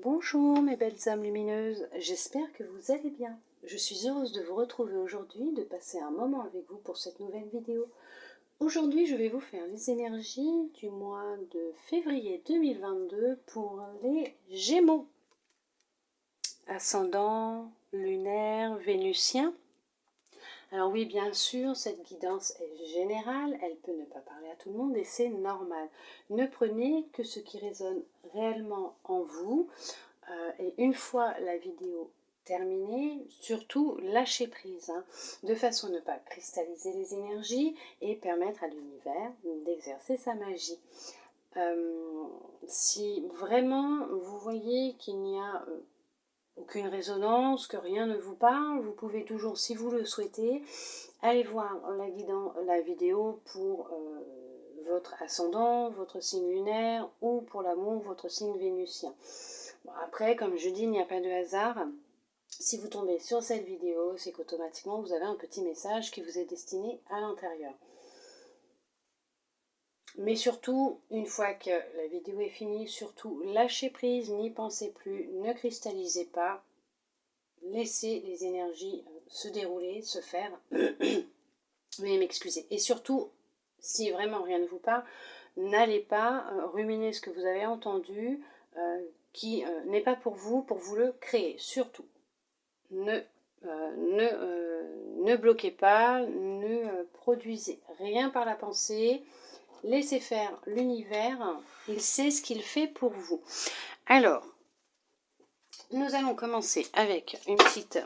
Bonjour mes belles âmes lumineuses, j'espère que vous allez bien. Je suis heureuse de vous retrouver aujourd'hui, de passer un moment avec vous pour cette nouvelle vidéo. Aujourd'hui, je vais vous faire les énergies du mois de février 2022 pour les Gémeaux. Ascendant, lunaire, vénusien. Alors oui, bien sûr, cette guidance est générale, elle peut ne pas parler à tout le monde et c'est normal. Ne prenez que ce qui résonne réellement en vous. Et une fois la vidéo terminée, surtout lâchez prise, de façon à ne pas cristalliser les énergies et permettre à l'univers d'exercer sa magie. Si vraiment vous voyez qu'il n'y a aucune résonance, que rien ne vous parle, vous pouvez toujours, si vous le souhaitez, aller voir la vidéo pour votre ascendant, votre signe lunaire ou pour l'amour, votre signe vénusien. Bon, après, comme je dis, il n'y a pas de hasard. Si vous tombez sur cette vidéo, c'est qu'automatiquement vous avez un petit message qui vous est destiné à l'intérieur. Mais surtout, une fois que la vidéo est finie, surtout lâchez prise, n'y pensez plus, ne cristallisez pas, laissez les énergies se dérouler, se faire. Veuillez m'excuser. Et surtout, si vraiment rien ne vous parle, n'allez pas ruminer ce que vous avez entendu, qui n'est pas pour vous le créer. Surtout, ne bloquez pas, ne produisez rien par la pensée, laissez faire l'univers, il sait ce qu'il fait pour vous. Alors, nous allons commencer avec une petite,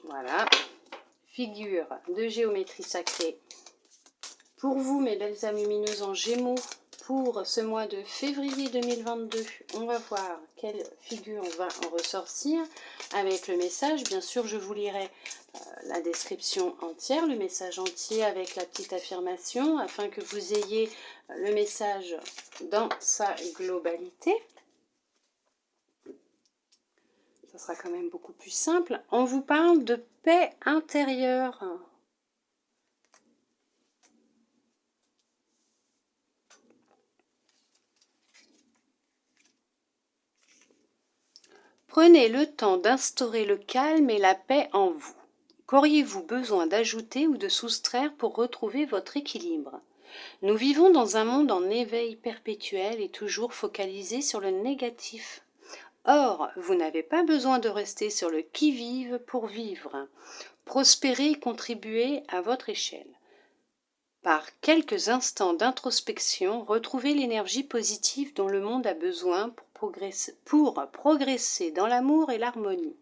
voilà, figure de géométrie sacrée. Pour vous, mes belles âmes lumineuses en Gémeaux, pour ce mois de février 2022, on va voir quelle figure va en ressortir avec le message. Bien sûr, je vous lirai la description entière, le message entier avec la petite affirmation, afin que vous ayez le message dans sa globalité. Ça sera quand même beaucoup plus simple. On vous parle de paix intérieure. Prenez le temps d'instaurer le calme et la paix en vous. Qu'auriez-vous besoin d'ajouter ou de soustraire pour retrouver votre équilibre? Nous vivons dans un monde en éveil perpétuel et toujours focalisé sur le négatif. Or, vous n'avez pas besoin de rester sur le qui-vive pour vivre. Prospérer et contribuer à votre échelle. Par quelques instants d'introspection, retrouvez l'énergie positive dont le monde a besoin pour progresser dans l'amour et l'harmonie.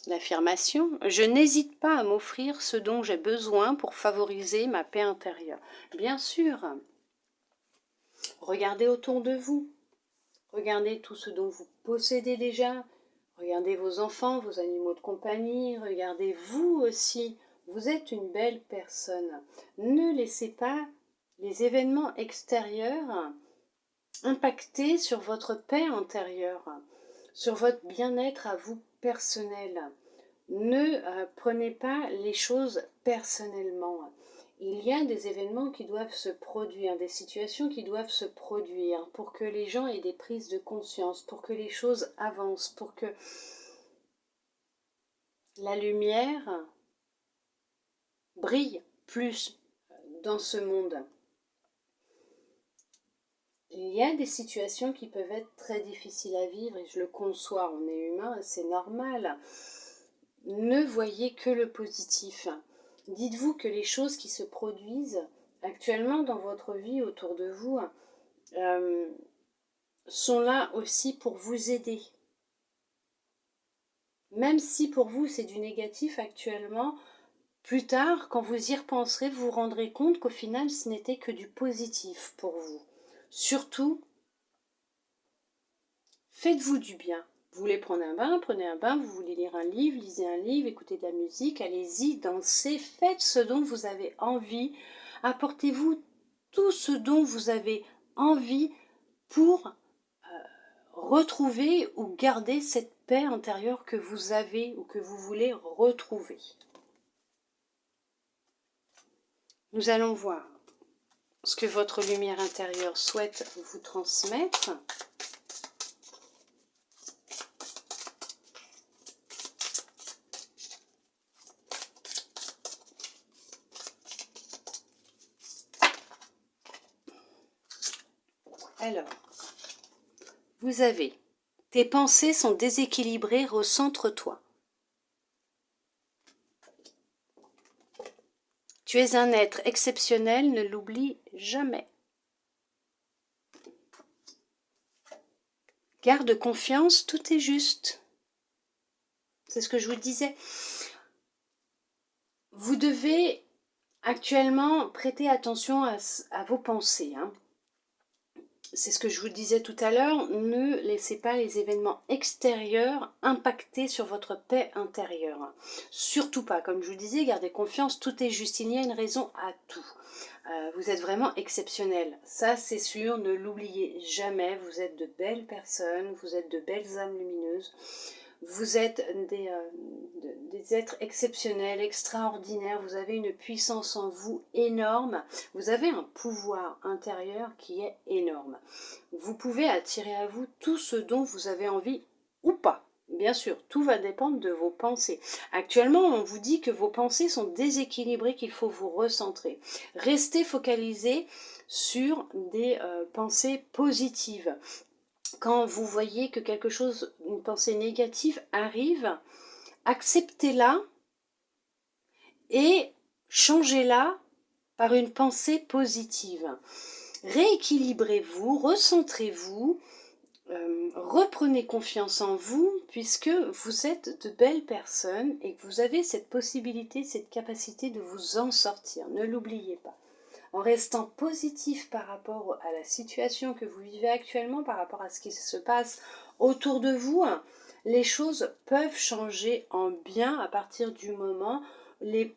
L'affirmation « Je n'hésite pas à m'offrir ce dont j'ai besoin pour favoriser ma paix intérieure ». Bien sûr, regardez autour de vous. Regardez tout ce dont vous possédez déjà. Regardez vos enfants, vos animaux de compagnie. Regardez vous aussi. Vous êtes une belle personne. Ne laissez pas les événements extérieurs impacter sur votre paix intérieure, sur votre bien-être à vous personnel. Ne prenez pas les choses personnellement. Il y a des événements qui doivent se produire, des situations qui doivent se produire pour que les gens aient des prises de conscience, pour que les choses avancent, pour que la lumière brille plus dans ce monde. Il y a des situations qui peuvent être très difficiles à vivre et je le conçois, on est humain, c'est normal. Ne voyez que le positif. Dites-vous que les choses qui se produisent actuellement dans votre vie autour de vous sont là aussi pour vous aider. Même si pour vous c'est du négatif actuellement, plus tard, quand vous y repenserez, vous vous rendrez compte qu'au final ce n'était que du positif pour vous. Surtout, faites-vous du bien. Vous voulez prendre un bain, prenez un bain. Vous voulez lire un livre, lisez un livre, écoutez de la musique, allez-y, dansez, faites ce dont vous avez envie. Apportez-vous tout ce dont vous avez envie pour retrouver ou garder cette paix intérieure que vous avez ou que vous voulez retrouver. Nous allons voir ce que votre lumière intérieure souhaite vous transmettre. Alors, vous avez tes pensées sont déséquilibrées, recentre-toi. Tu es un être exceptionnel, ne l'oublie jamais. Garde confiance, tout est juste. C'est ce que je vous disais. Vous devez actuellement prêter attention à vos pensées. C'est ce que je vous disais tout à l'heure, ne laissez pas les événements extérieurs impacter sur votre paix intérieure. Surtout pas, comme je vous disais, gardez confiance, tout est juste, il y a une raison à tout. Vous êtes vraiment exceptionnel, ça c'est sûr, ne l'oubliez jamais, vous êtes de belles personnes, vous êtes de belles âmes lumineuses. Vous êtes des êtres exceptionnels, extraordinaires, vous avez une puissance en vous énorme, vous avez un pouvoir intérieur qui est énorme. Vous pouvez attirer à vous tout ce dont vous avez envie ou pas. Bien sûr, tout va dépendre de vos pensées. Actuellement, on vous dit que vos pensées sont déséquilibrées, qu'il faut vous recentrer. Restez focalisé sur des pensées positives. Quand vous voyez que quelque chose, une pensée négative arrive, acceptez-la et changez-la par une pensée positive. Rééquilibrez-vous, recentrez-vous, reprenez confiance en vous puisque vous êtes de belles personnes et que vous avez cette possibilité, cette capacité de vous en sortir. Ne l'oubliez pas. En restant positif par rapport à la situation que vous vivez actuellement, par rapport à ce qui se passe autour de vous, les choses peuvent changer en bien à partir du moment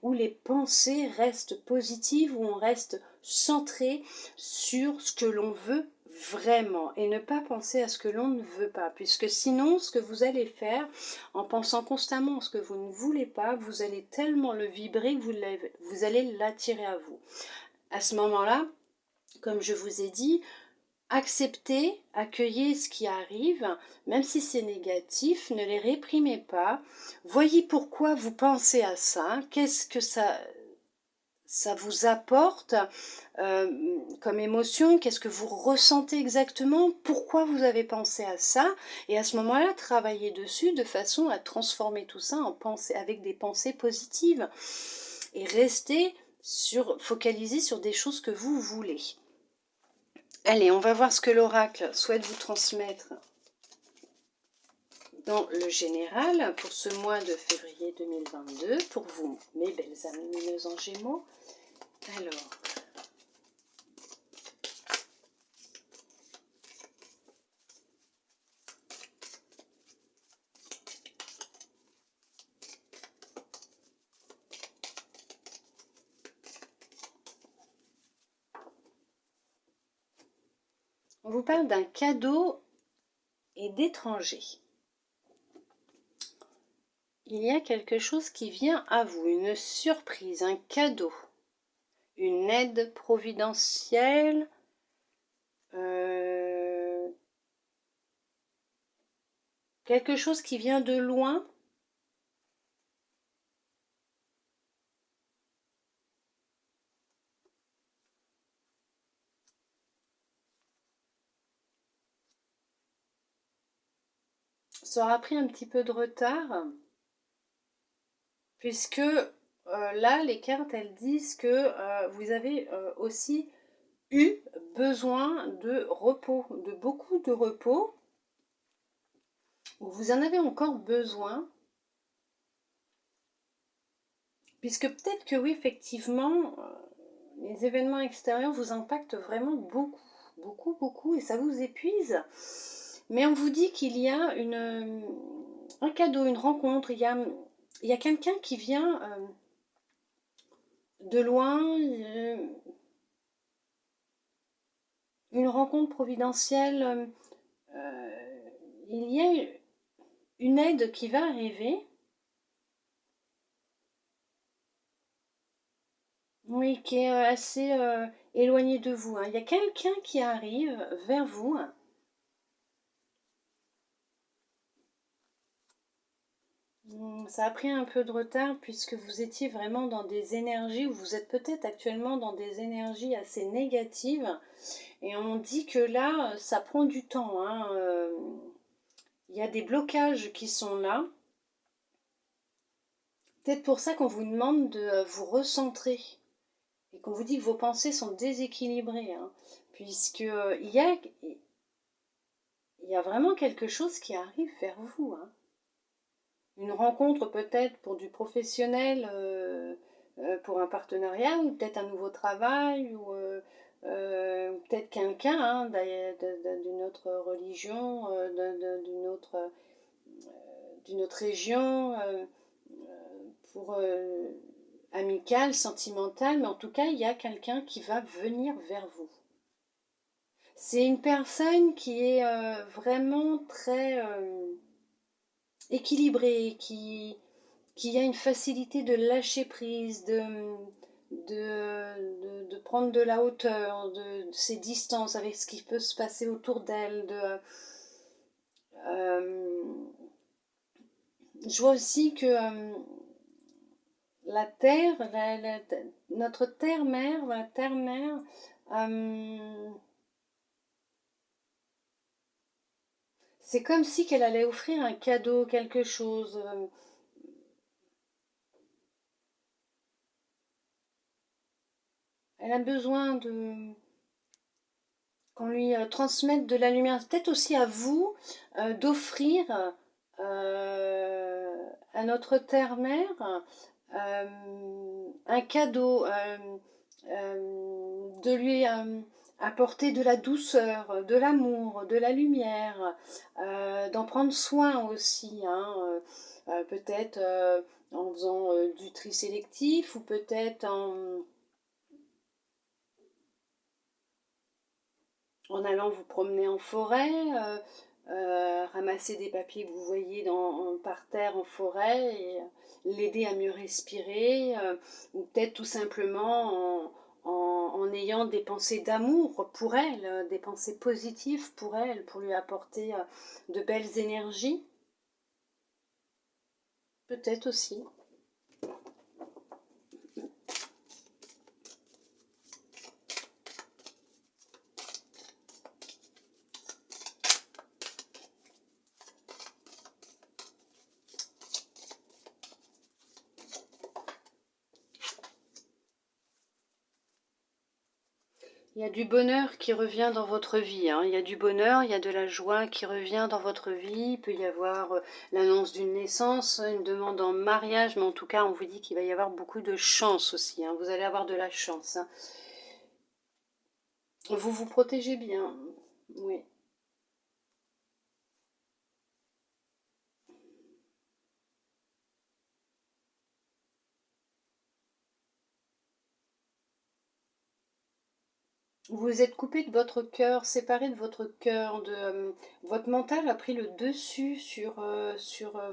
où les pensées restent positives, où on reste centré sur ce que l'on veut vraiment et ne pas penser à ce que l'on ne veut pas, puisque sinon ce que vous allez faire en pensant constamment à ce que vous ne voulez pas, vous allez tellement le vibrer que vous allez l'attirer à vous. À ce moment-là, comme je vous ai dit, acceptez, accueillez ce qui arrive, même si c'est négatif, ne les réprimez pas. Voyez pourquoi vous pensez à ça, qu'est-ce que ça vous apporte comme émotion, qu'est-ce que vous ressentez exactement, pourquoi vous avez pensé à ça, et à ce moment-là, travaillez dessus de façon à transformer tout ça en pensée, avec des pensées positives, et restez focalisé sur des choses que vous voulez. Allez, on va voir ce que l'oracle souhaite vous transmettre dans le général pour ce mois de février 2022, pour vous, mes belles âmes lumineuses en Gémeaux. Alors, on vous parle d'un cadeau et d'étranger. Il y a quelque chose qui vient à vous, une surprise, un cadeau, une aide providentielle, quelque chose qui vient de loin. Ça aura pris un petit peu de retard, puisque là, les cartes, elles disent que vous avez aussi eu besoin de repos, de beaucoup de repos, ou vous en avez encore besoin, puisque peut-être que oui, effectivement, les événements extérieurs vous impactent vraiment beaucoup, beaucoup, beaucoup, et ça vous épuise. Mais on vous dit qu'il y a un cadeau, une rencontre, il y a quelqu'un qui vient de loin, une rencontre providentielle, il y a une aide qui va arriver. Oui, qui est assez éloignée de vous. Il y a quelqu'un qui arrive vers vous. Ça a pris un peu de retard puisque vous étiez vraiment dans des énergies, ou vous êtes peut-être actuellement dans des énergies assez négatives. Et on dit que là, ça prend du temps, hein. Il y a des blocages qui sont là. Peut-être pour ça qu'on vous demande de vous recentrer. Et qu'on vous dit que vos pensées sont déséquilibrées, hein, puisque il y a vraiment quelque chose qui arrive vers vous, hein. Une rencontre peut-être pour du professionnel, pour un partenariat, ou peut-être un nouveau travail, ou peut-être quelqu'un, hein, d'une autre religion, d'une autre région, pour amical, sentimental, mais en tout cas, il y a quelqu'un qui va venir vers vous. C'est une personne qui est vraiment très équilibrée, qui a une facilité de lâcher prise, de prendre de la hauteur, de ses distances avec ce qui peut se passer autour d'elle. Je vois aussi que la terre, notre terre-mère, la terre-mère, c'est comme si qu'elle allait offrir un cadeau, quelque chose. Elle a besoin qu'on lui transmette de la lumière. Peut-être aussi à vous d'offrir à notre terre-mère un cadeau, de lui apporter de la douceur, de l'amour, de la lumière, d'en prendre soin aussi, hein, peut-être en faisant du tri sélectif, ou peut-être en allant vous promener en forêt, ramasser des papiers que vous voyez par terre en forêt, et l'aider à mieux respirer, ou peut-être tout simplement en ayant des pensées d'amour pour elle, des pensées positives pour elle, pour lui apporter de belles énergies, peut-être aussi. Il y a du bonheur qui revient dans votre vie, hein. Il y a du bonheur, il y a de la joie qui revient dans votre vie. Il peut y avoir l'annonce d'une naissance, une demande en mariage, mais en tout cas, on vous dit qu'il va y avoir beaucoup de chance aussi, hein. Vous allez avoir de la chance, hein. Vous vous protégez bien, oui. Vous êtes coupé de votre cœur, séparé de votre cœur, votre mental a pris le dessus sur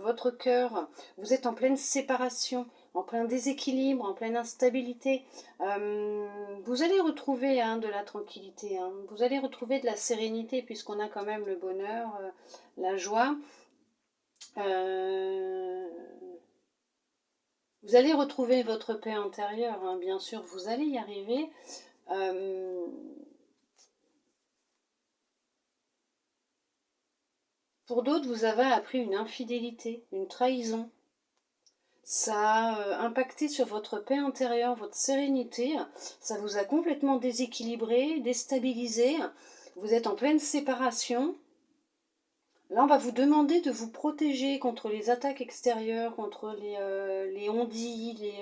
votre cœur. Vous êtes en pleine séparation, en plein déséquilibre, en pleine instabilité. Vous allez retrouver, hein, de la tranquillité, hein. Vous allez retrouver de la sérénité, puisqu'on a quand même le bonheur, la joie. Euh, Vous allez retrouver votre paix intérieure, hein, bien sûr, vous allez y arriver. Euh, Pour d'autres, vous avez appris une infidélité, une trahison. Ça a impacté sur votre paix intérieure, votre sérénité. Ça vous a complètement déséquilibré, déstabilisé. Vous êtes en pleine séparation. Là, on va vous demander de vous protéger contre les attaques extérieures, contre les on-dit,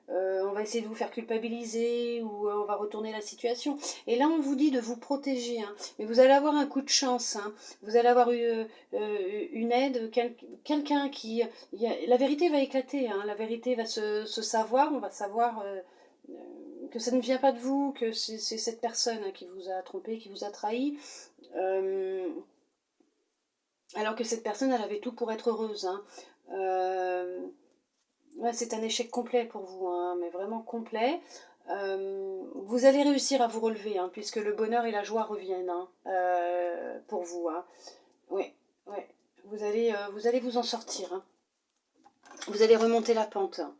on va essayer de vous faire culpabiliser, ou on va retourner la situation. Et là, on vous dit de vous protéger, hein. Mais vous allez avoir un coup de chance, hein. Vous allez avoir une aide, quelqu'un qui... la vérité va éclater, hein. La vérité va se savoir, on va savoir que ça ne vient pas de vous, que c'est cette personne, hein, qui vous a trompé, qui vous a trahi. Euh, alors que cette personne, elle avait tout pour être heureuse, hein. Ouais, c'est un échec complet pour vous, hein, mais vraiment complet. Vous allez réussir à vous relever, hein, puisque le bonheur et la joie reviennent, hein, pour vous, hein. Oui, ouais. Vous allez vous en sortir, hein. Vous allez remonter la pente, hein.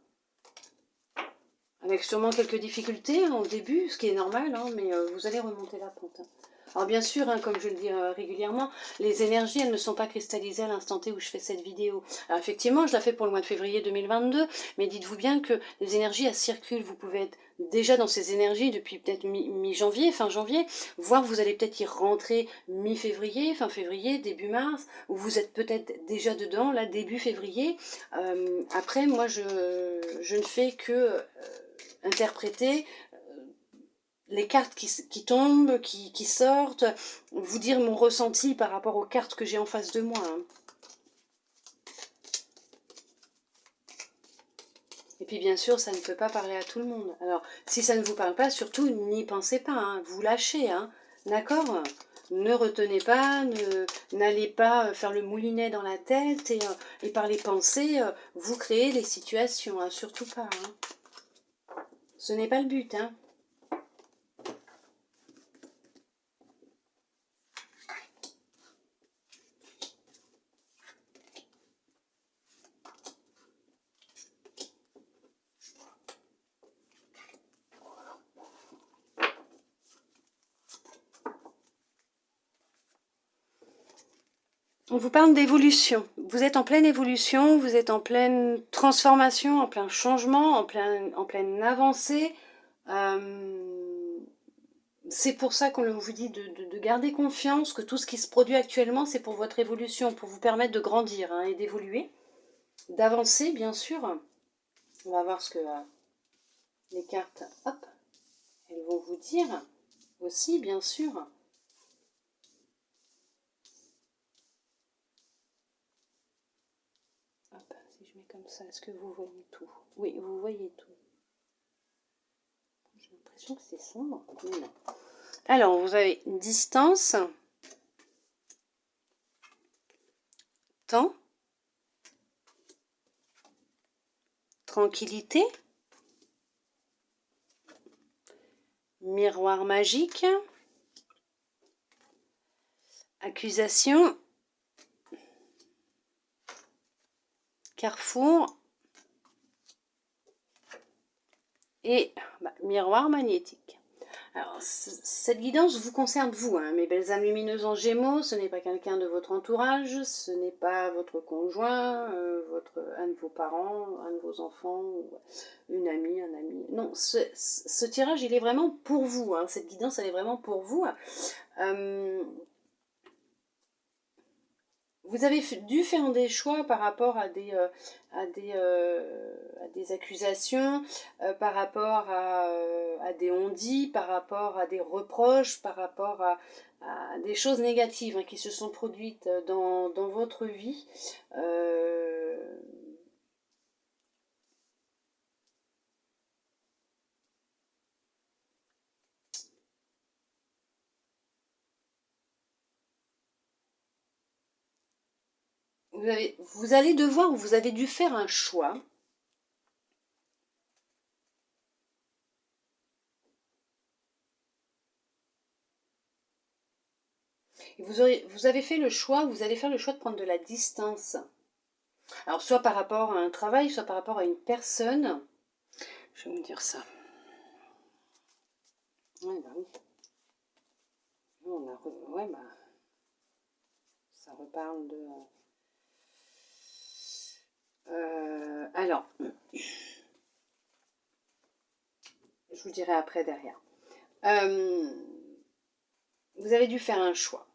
avec sûrement quelques difficultés hein, au début, ce qui est normal, hein, mais vous allez remonter la pente. Hein. Alors bien sûr, hein, comme je le dis régulièrement, les énergies, elles ne sont pas cristallisées à l'instant T où je fais cette vidéo. Alors effectivement, je la fais pour le mois de février 2022, mais dites-vous bien que les énergies, elles circulent. Vous pouvez être déjà dans ces énergies depuis peut-être mi-janvier, fin janvier, voire vous allez peut-être y rentrer mi-février, fin février, début mars, ou vous êtes peut-être déjà dedans, là, début février. Après, moi, je ne fais que interpréter les cartes qui tombent, qui sortent, vous dire mon ressenti par rapport aux cartes que j'ai en face de moi. Hein. Et puis bien sûr, ça ne peut pas parler à tout le monde. Alors, si ça ne vous parle pas, surtout n'y pensez pas, hein, vous lâchez, hein, d'accord? Ne retenez pas, n'allez pas faire le moulinet dans la tête et par les pensées, vous créez les situations, hein, surtout pas. Hein. Ce n'est pas le but, hein. On vous parle d'évolution. Vous êtes en pleine évolution, vous êtes en pleine transformation, en plein changement, en pleine avancée. C'est pour ça qu'on vous dit de garder confiance que tout ce qui se produit actuellement, c'est pour votre évolution, pour vous permettre de grandir hein, et d'évoluer, d'avancer bien sûr. On va voir ce que les cartes, hop, elles vont vous dire aussi bien sûr. Hop, si je mets comme ça, est-ce que vous voyez tout? Oui, vous voyez tout. J'ai l'impression que c'est sombre, mais non. Alors, vous avez distance, temps, tranquillité, miroir magique, accusation, carrefour et miroir magnétique. Alors, cette guidance vous concerne vous, hein, mes belles âmes lumineuses en gémeaux, ce n'est pas quelqu'un de votre entourage, ce n'est pas votre conjoint, un de vos parents, un de vos enfants, ou une amie, un ami. Non, ce tirage, il est vraiment pour vous, hein, cette guidance, elle est vraiment pour vous. Vous avez dû faire des choix par rapport à des accusations, par rapport à des on-dit, par rapport à des reproches, par rapport à des choses négatives hein, qui se sont produites dans votre vie. Vous allez devoir, ou vous avez dû faire un choix. Vous avez fait le choix, vous allez faire le choix de prendre de la distance. Alors, soit par rapport à un travail, soit par rapport à une personne. Je vais vous dire ça. Ouais, bah oui. Ouais, bah. Ça reparle de. Alors. Je vous dirai après derrière. Vous avez dû faire un choix.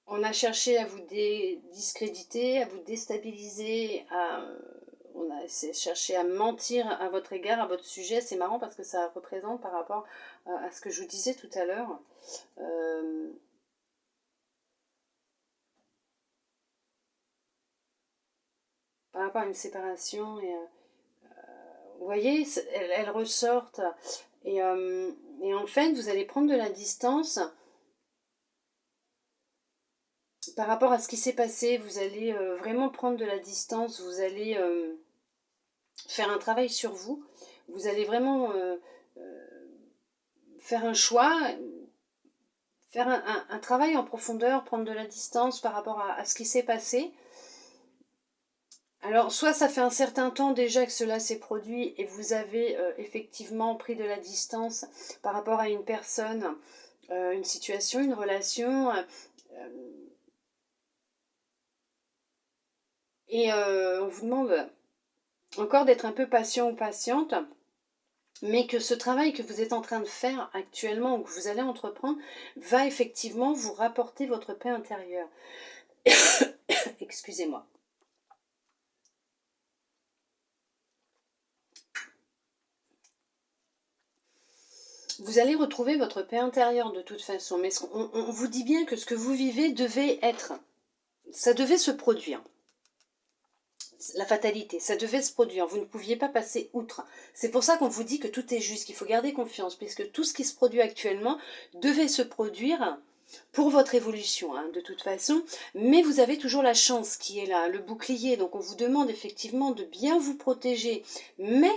On a cherché à vous discréditer, à vous déstabiliser, on a cherché à mentir à votre égard, à votre sujet. C'est marrant parce que ça représente par rapport à ce que je vous disais tout à l'heure. Par rapport à une séparation. Et, vous voyez, elles ressortent. Et en fait, vous allez prendre de la distance. Par rapport à ce qui s'est passé, vous allez vraiment prendre de la distance, vous allez faire un travail sur vous, vous allez vraiment faire un choix, faire un travail en profondeur, prendre de la distance par rapport à ce qui s'est passé. Alors, soit ça fait un certain temps déjà que cela s'est produit et vous avez effectivement pris de la distance par rapport à une personne, une situation, une relation, et on vous demande encore d'être un peu patient ou patiente, mais que ce travail que vous êtes en train de faire actuellement ou que vous allez entreprendre va effectivement vous rapporter votre paix intérieure. Excusez-moi. Vous allez retrouver votre paix intérieure de toute façon, mais on vous dit bien que ce que vous vivez devait être, ça devait se produire. La fatalité, ça devait se produire, vous ne pouviez pas passer outre. C'est pour ça qu'on vous dit que tout est juste, qu'il faut garder confiance, puisque tout ce qui se produit actuellement devait se produire pour votre évolution, hein, de toute façon, mais vous avez toujours la chance qui est là, le bouclier, donc on vous demande effectivement de bien vous protéger, mais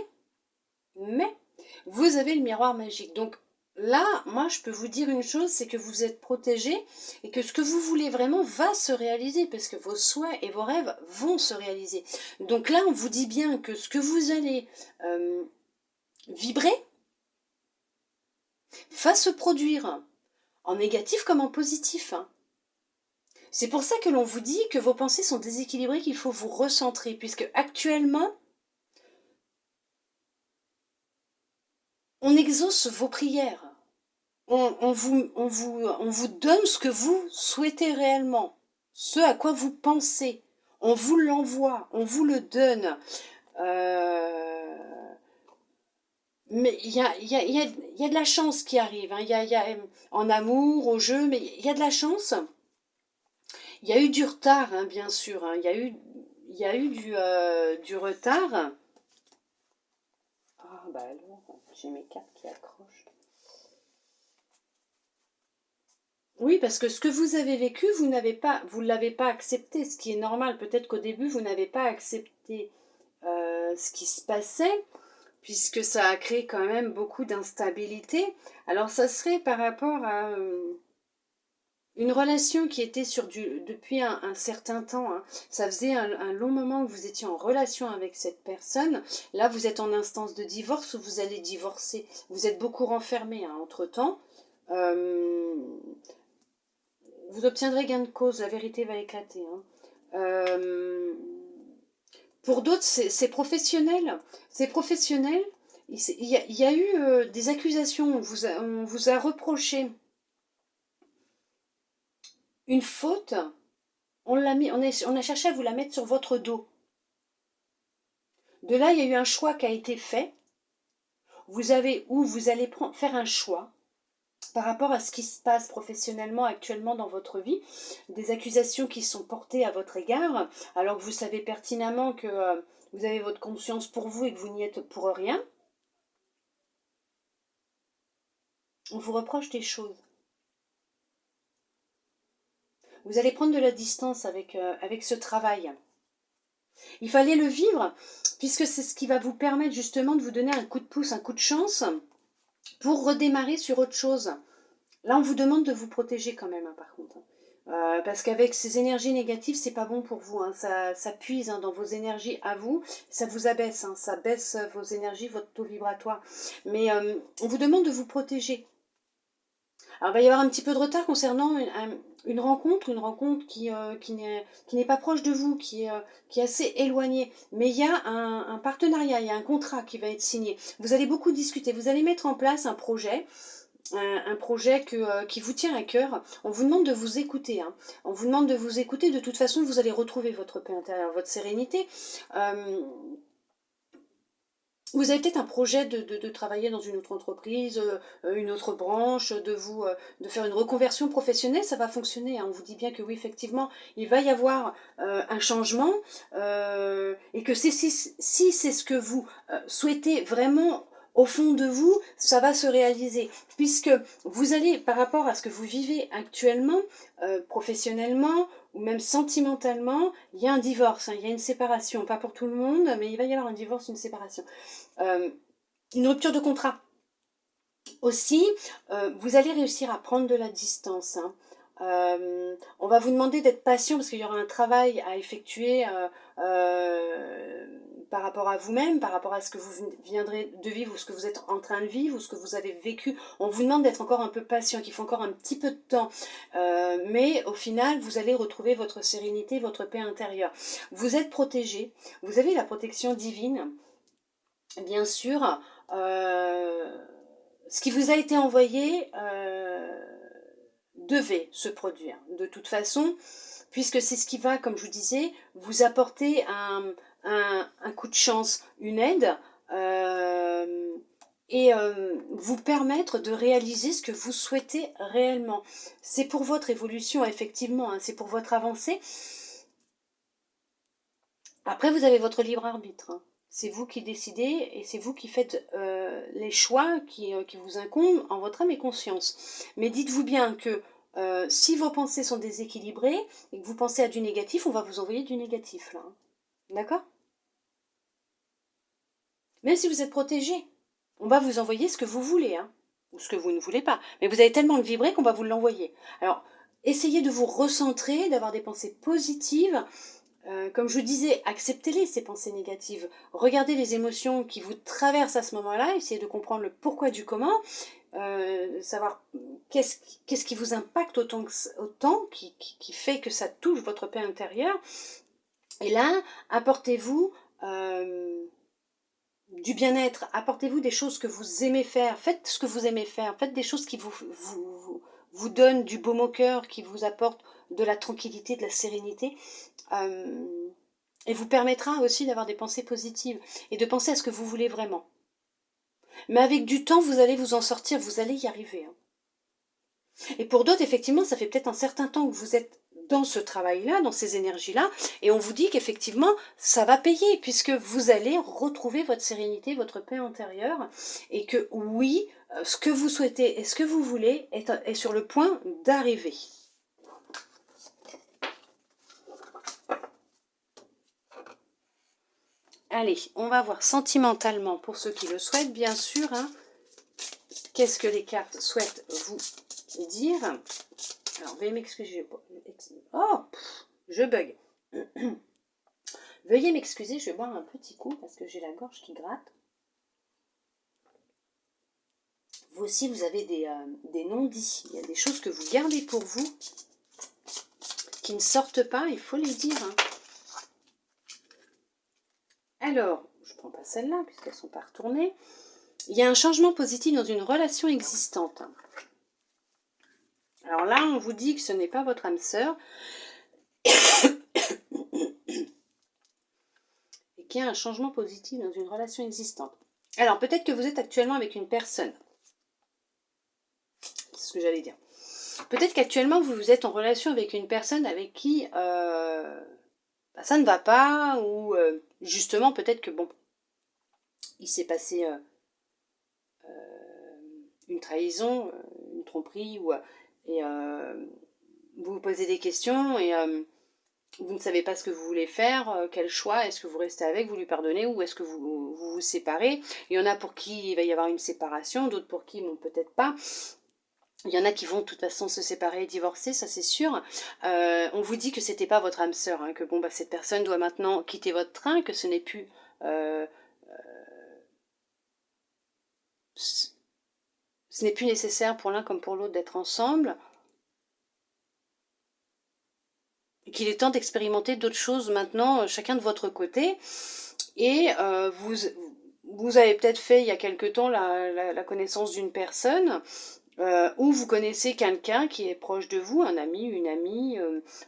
vous avez le miroir magique, donc là, moi je peux vous dire une chose, c'est que vous êtes protégé et que ce que vous voulez vraiment va se réaliser, parce que vos souhaits et vos rêves vont se réaliser. Donc là, on vous dit bien que ce que vous allez vibrer va se produire, en négatif comme en positif, hein. C'est pour ça que l'on vous dit que vos pensées sont déséquilibrées, qu'il faut vous recentrer, puisque actuellement, on exauce vos prières. On vous donne ce que vous souhaitez réellement, ce à quoi vous pensez. On vous l'envoie, on vous le donne. Mais il y a de la chance qui arrive, hein. En amour, au jeu, mais il y a de la chance. Il y a eu du retard, hein, bien sûr, hein. Il y a eu du retard. Ah, bah alors, j'ai mes cartes qui accrochent. Oui, parce que ce que vous avez vécu, vous ne l'avez pas accepté, ce qui est normal. Peut-être qu'au début, vous n'avez pas accepté ce qui se passait, puisque ça a créé quand même beaucoup d'instabilité. Alors, ça serait par rapport à une relation qui était depuis un certain temps, hein. Ça faisait un long moment que vous étiez en relation avec cette personne. Là, vous êtes en instance de divorce ou vous allez divorcer. Vous êtes beaucoup renfermé, hein, entre-temps. Euh, vous obtiendrez gain de cause, la vérité va éclater, hein. Euh, pour d'autres, c'est professionnel. C'est professionnel. Il y a eu des accusations, on vous a reproché une faute, on a cherché à vous la mettre sur votre dos. De là, il y a eu un choix qui a été fait. Vous allez faire un choix par rapport à ce qui se passe professionnellement actuellement dans votre vie, des accusations qui sont portées à votre égard, alors que vous savez pertinemment que vous avez votre conscience pour vous et que vous n'y êtes pour rien. On vous reproche des choses. Vous allez prendre de la distance avec ce travail. Il fallait le vivre, puisque c'est ce qui va vous permettre justement de vous donner un coup de pouce, un coup de chance, pour redémarrer sur autre chose. Là, on vous demande de vous protéger quand même, hein, par contre. Parce qu'avec ces énergies négatives, c'est pas bon pour vous, hein. Ça puise, hein, dans vos énergies à vous, ça vous abaisse, hein. Ça baisse vos énergies, votre taux vibratoire. Mais on vous demande de vous protéger. Alors, il va y avoir un petit peu de retard concernant une rencontre qui n'est pas proche de vous, qui est assez éloignée. Mais il y a un partenariat, il y a un contrat qui va être signé. Vous allez beaucoup discuter, vous allez mettre en place un projet qui vous tient à cœur. On vous demande de vous écouter, hein. On vous demande de vous écouter. De toute façon, vous allez retrouver votre paix intérieure, votre sérénité. Vous avez peut-être un projet de travailler dans une autre entreprise, une autre branche, de faire une reconversion professionnelle, ça va fonctionner, hein. On vous dit bien que oui, effectivement, il va y avoir un changement, et que si c'est ce que vous souhaitez vraiment au fond de vous, ça va se réaliser, puisque vous allez, par rapport à ce que vous vivez actuellement, professionnellement, ou même sentimentalement, il y a un divorce, hein, il y a une séparation, pas pour tout le monde, mais il va y avoir un divorce, une séparation. Euh, une rupture de contrat. Aussi, vous allez réussir à prendre de la distance, hein. On va vous demander d'être patient parce qu'il y aura un travail à effectuer par rapport à vous-même, par rapport à ce que vous viendrez de vivre ou ce que vous êtes en train de vivre ou ce que vous avez vécu. On vous demande d'être encore un peu patient, qu'il faut encore un petit peu de temps. Mais au final, vous allez retrouver votre sérénité, votre paix intérieure. Vous êtes protégé, vous avez la protection divine, bien sûr. Ce qui vous a été envoyé devait se produire. De toute façon, puisque c'est ce qui va, comme je vous disais, vous apporter un coup de chance, une aide, et vous permettre de réaliser ce que vous souhaitez réellement. C'est pour votre évolution, effectivement, hein, c'est pour votre avancée. Après, vous avez votre libre arbitre. Hein. C'est vous qui décidez et c'est vous qui faites les choix qui vous incombent en votre âme et conscience. Mais dites-vous bien que si vos pensées sont déséquilibrées et que vous pensez à du négatif, on va vous envoyer du négatif là. Hein. D'accord? Même si vous êtes protégé, on va vous envoyer ce que vous voulez, hein, ou ce que vous ne voulez pas. Mais vous avez tellement le vibré qu'on va vous l'envoyer. Alors, essayez de vous recentrer, d'avoir des pensées positives. Comme je vous disais, acceptez-les, ces pensées négatives. Regardez les émotions qui vous traversent à ce moment-là, essayez de comprendre le pourquoi du comment, savoir qu'est-ce qui vous impacte autant qui fait que ça touche votre paix intérieure. Et là, apportez-vous du bien-être, apportez-vous des choses que vous aimez faire, faites ce que vous aimez faire, faites des choses qui vous donnent du baume au cœur, qui vous apportent de la tranquillité, de la sérénité. Et vous permettra aussi d'avoir des pensées positives et de penser à ce que vous voulez vraiment. Mais avec du temps, vous allez vous en sortir, vous allez y arriver. Hein. Et pour d'autres, effectivement, ça fait peut-être un certain temps que vous êtes dans ce travail-là, dans ces énergies-là, et on vous dit qu'effectivement, ça va payer, puisque vous allez retrouver votre sérénité, votre paix intérieure, et que oui, ce que vous souhaitez et ce que vous voulez est sur le point d'arriver. Allez, on va voir sentimentalement, pour ceux qui le souhaitent, bien sûr, hein, qu'est-ce que les cartes souhaitent vous dire. Alors, veuillez m'excuser. Oh, je bug. Veuillez m'excuser, je vais boire un petit coup parce que j'ai la gorge qui gratte. Vous aussi, vous avez des non-dits. Il y a des choses que vous gardez pour vous qui ne sortent pas, il faut les dire. Hein. Alors, je ne prends pas celle-là puisqu'elles ne sont pas retournées. Il y a un changement positif dans une relation existante. Alors là, on vous dit que ce n'est pas votre âme sœur et qu'il y a un changement positif dans une relation existante. Alors, peut-être que vous êtes actuellement avec une personne. C'est ce que j'allais dire. Peut-être qu'actuellement, vous êtes en relation avec une personne avec qui ça ne va pas, ou justement, peut-être que, bon, il s'est passé une trahison, une tromperie, et vous vous posez des questions, et vous ne savez pas ce que vous voulez faire, quel choix, est-ce que vous restez avec, vous lui pardonnez, ou est-ce que vous séparez. Il y en a pour qui il va y avoir une séparation, d'autres pour qui, bon, peut-être pas. Il y en a qui vont de toute façon se séparer et divorcer, ça c'est sûr. On vous dit que c'était pas votre âme sœur, hein, que bon bah cette personne doit maintenant quitter votre train, que ce n'est plus ce n'est plus nécessaire pour l'un comme pour l'autre d'être ensemble, et qu'il est temps d'expérimenter d'autres choses maintenant, chacun de votre côté. Et vous avez peut-être fait il y a quelque temps la connaissance d'une personne. Ou vous connaissez quelqu'un qui est proche de vous, un ami, une amie,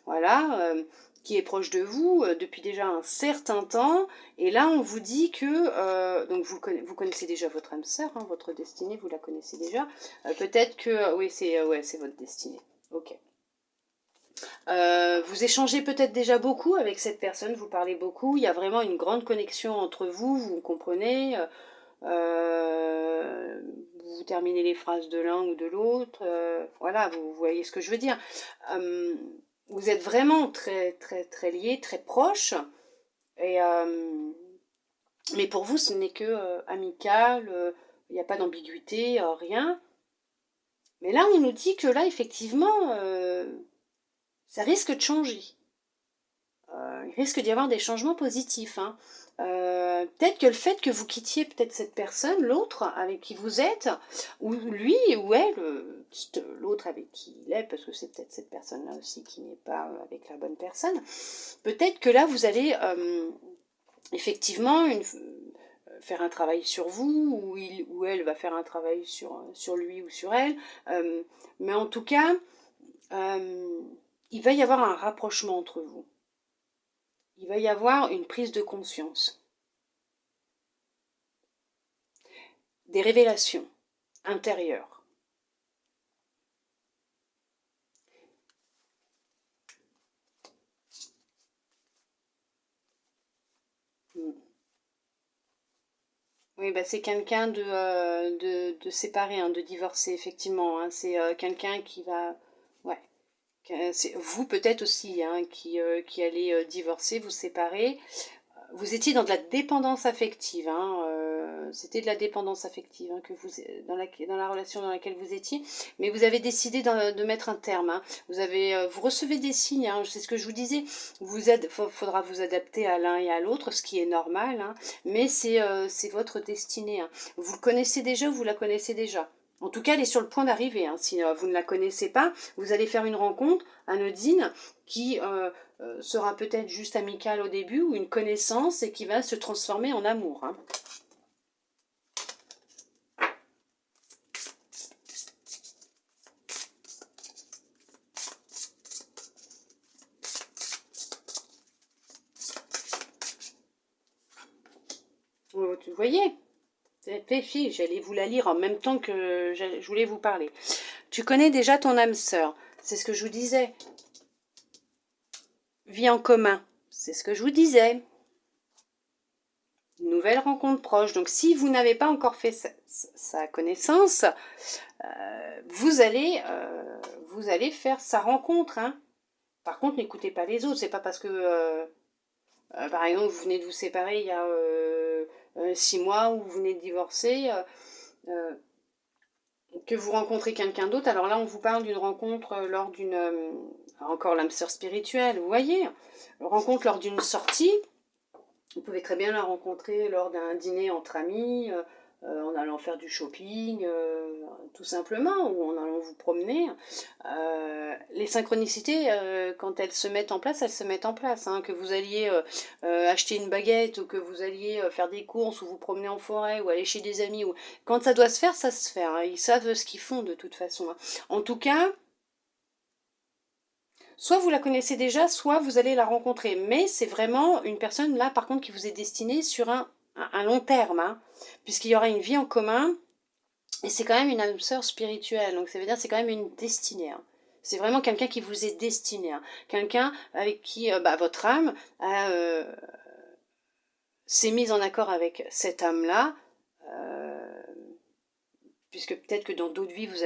voilà, qui est proche de vous depuis déjà un certain temps. Et là, on vous dit que, donc vous connaissez déjà votre âme sœur, hein, votre destinée, vous la connaissez déjà. Peut-être que, oui, c'est votre destinée. Ok. Vous échangez peut-être déjà beaucoup avec cette personne, vous parlez beaucoup, il y a vraiment une grande connexion entre vous, vous comprenez. Vous terminez les phrases de l'un ou de l'autre, voilà, vous voyez ce que je veux dire. Vous êtes vraiment très très très liés, très proches, et mais pour vous ce n'est que amical, il n'y a pas d'ambiguïté, rien. Mais là, on nous dit que là, effectivement, ça risque de changer. Il risque d'y avoir des changements positifs, hein. Peut-être que le fait que vous quittiez peut-être cette personne, l'autre avec qui vous êtes, ou lui ou elle quitte l'autre avec qui il est, parce que c'est peut-être cette personne-là aussi qui n'est pas avec la bonne personne, peut-être que là vous allez effectivement faire un travail sur vous, ou il ou elle va faire un travail sur lui ou sur elle, euh, mais en tout cas, euh, il va y avoir un rapprochement entre vous. Il va y avoir une prise de conscience, des révélations intérieures. Oui, bah c'est quelqu'un de séparé, hein, de divorcé, effectivement, hein. C'est quelqu'un qui va... Ouais. C'est vous peut-être aussi, hein, qui allez divorcer, vous séparer. Vous étiez dans de la dépendance affective, hein, c'était de la dépendance affective, hein, que vous, dans la relation dans laquelle vous étiez, mais vous avez décidé de mettre un terme, hein. Vous recevez des signes, hein, c'est ce que je vous disais, faudra vous adapter à l'un et à l'autre, ce qui est normal, hein, mais c'est votre destinée, hein. Vous le connaissez déjà ou vous la connaissez déjà? En tout cas, elle est sur le point d'arriver, hein. Si vous ne la connaissez pas, vous allez faire une rencontre anodine qui sera peut-être juste amicale au début ou une connaissance et qui va se transformer en amour, hein. Vous voyez, fille, j'allais vous la lire en même temps que je voulais vous parler. Tu connais déjà ton âme sœur, c'est ce que je vous disais. Vie en commun, c'est ce que je vous disais. Nouvelle rencontre proche. Donc si vous n'avez pas encore fait sa connaissance, vous allez faire sa rencontre, hein. Par contre, n'écoutez pas les autres. C'est pas parce que, par exemple, vous venez de vous séparer il y a 6 mois ou vous venez de divorcer, euh, que vous rencontrez quelqu'un d'autre. Alors là, on vous parle d'une rencontre lors d'une... encore l'âme sœur spirituelle, vous voyez. Rencontre lors d'une sortie. Vous pouvez très bien la rencontrer lors d'un dîner entre amis, en allant faire du shopping, tout simplement, ou en allant vous promener. Les synchronicités, quand elles se mettent en place, elles se mettent en place, hein. Que vous alliez acheter une baguette, ou que vous alliez faire des courses, ou vous promener en forêt, ou aller chez des amis. Quand ça doit se faire, ça se fait, hein. Ils savent ce qu'ils font de toute façon, hein. En tout cas, soit vous la connaissez déjà, soit vous allez la rencontrer. Mais c'est vraiment une personne là, par contre, qui vous est destinée sur un long terme, hein, puisqu'il y aura une vie en commun. Et c'est quand même une âme sœur spirituelle. Donc ça veut dire que c'est quand même une destinée, hein. C'est vraiment quelqu'un qui vous est destiné, hein. Quelqu'un avec qui votre âme s'est mise en accord avec cette âme-là. Euh, Puisque peut-être que dans d'autres vies, vous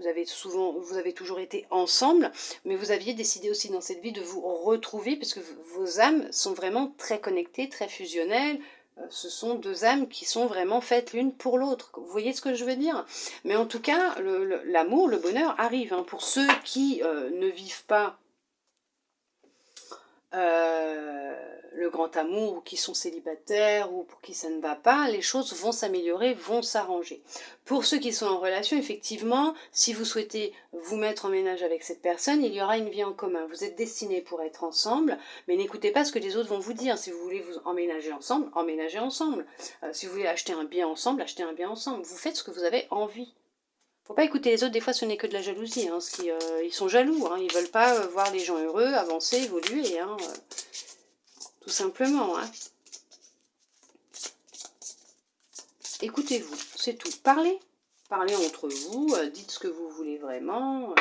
avez toujours été ensemble, mais vous aviez décidé aussi dans cette vie de vous retrouver, parce que vos âmes sont vraiment très connectées, très fusionnelles. Ce sont deux âmes qui sont vraiment faites l'une pour l'autre. Vous voyez ce que je veux dire? Mais en tout cas, l'amour, le bonheur arrive, hein. Pour ceux qui ne vivent pas le grand amour, ou qui sont célibataires, ou pour qui ça ne va pas, les choses vont s'améliorer, vont s'arranger. Pour ceux qui sont en relation, effectivement, si vous souhaitez vous mettre en ménage avec cette personne, il y aura une vie en commun. Vous êtes destinés pour être ensemble, mais n'écoutez pas ce que les autres vont vous dire. Si vous voulez vous emménager ensemble, emménagez ensemble. Si vous voulez acheter un bien ensemble, achetez un bien ensemble. Vous faites ce que vous avez envie. Faut pas écouter les autres, des fois ce n'est que de la jalousie, hein, ils sont jaloux, hein, ils veulent pas voir les gens heureux, avancer, évoluer, hein, tout simplement, hein. Écoutez-vous, c'est tout. Parlez. Parlez entre vous, dites ce que vous voulez vraiment.